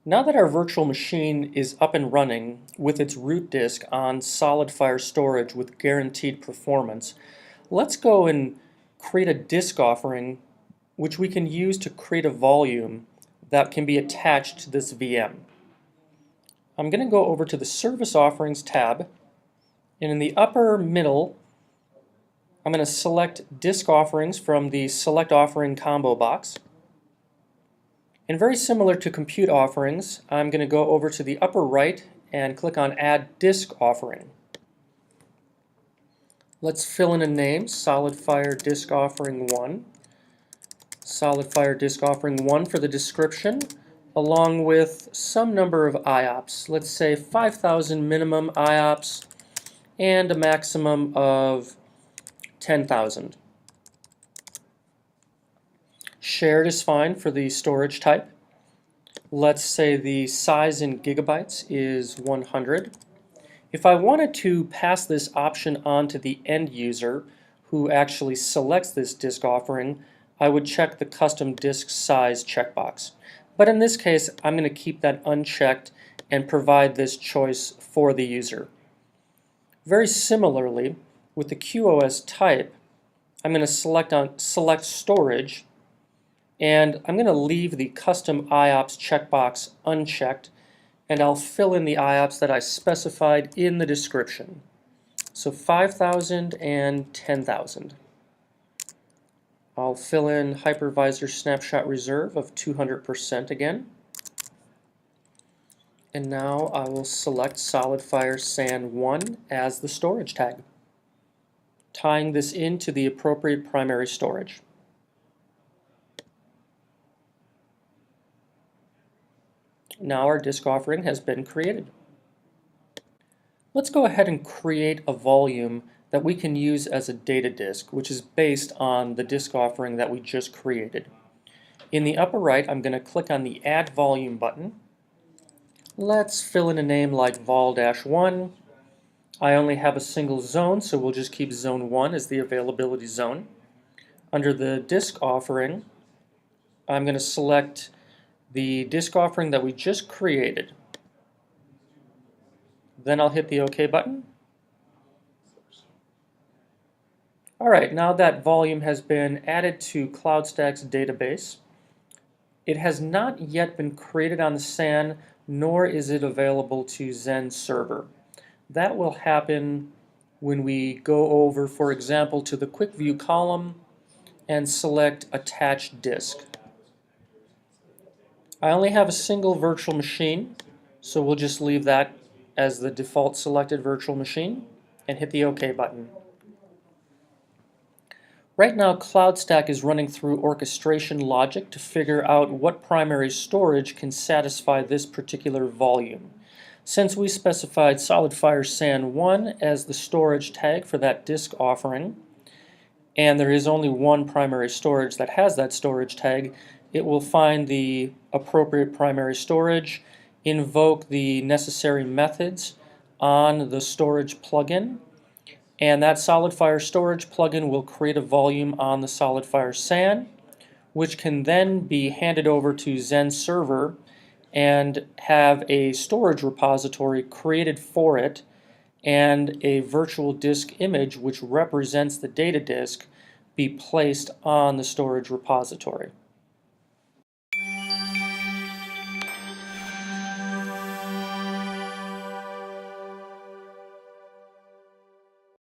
Now that our virtual machine is up and running with its root disk on SolidFire storage with guaranteed performance, let's go and create a disk offering which we can use to create a volume that can be attached to this VM. I'm going to go over to the Service Offerings tab, and in the upper middle I'm going to select Disk Offerings from the Select Offering combo box. And very similar to Compute Offerings, I'm going to go over to the upper right and click on Add Disk Offering. Let's fill in a name, SolidFire Disk Offering 1. SolidFire Disk Offering 1 for the description, along with some number of IOPS. Let's say 5,000 minimum IOPS and a maximum of 10,000. Shared is fine for the storage type. Let's say the size in gigabytes is 100. If I wanted to pass this option on to the end user who actually selects this disk offering, I would check the custom disk size checkbox. But in this case, I'm going to keep that unchecked and provide this choice for the user. Very similarly, with the QoS type, I'm going to select storage, and I'm going to leave the custom IOPS checkbox unchecked, and I'll fill in the IOPS that I specified in the description. So 5,000 and 10,000. I'll fill in hypervisor snapshot reserve of 200% again. And now I will select SolidFire SAN 1 as the storage tag, tying this into the appropriate primary storage. Now our disk offering has been created. Let's go ahead and create a volume that we can use as a data disk, which is based on the disk offering that we just created. In the upper right, I'm going to click on the Add Volume button. Let's fill in a name like vol-1. I only have a single zone, so we'll just keep zone 1 as the availability zone. Under the disk offering, I'm going to select the disk offering that we just created. Then I'll hit the OK button. Alright, now that volume has been added to CloudStack's database. It has not yet been created on the SAN, nor is it available to Xen Server. That will happen when we go over, for example, to the Quick View column and select Attach Disk. I only have a single virtual machine, so we'll just leave that as the default selected virtual machine and hit the OK button. Right now, CloudStack is running through orchestration logic to figure out what primary storage can satisfy this particular volume. Since we specified SolidFire SAN 1 as the storage tag for that disk offering, and there is only one primary storage that has that storage tag, it will find the appropriate primary storage, invoke the necessary methods on the storage plugin, and that SolidFire storage plugin will create a volume on the SolidFire SAN, which can then be handed over to Xen Server and have a storage repository created for it and a virtual disk image which represents the data disk be placed on the storage repository.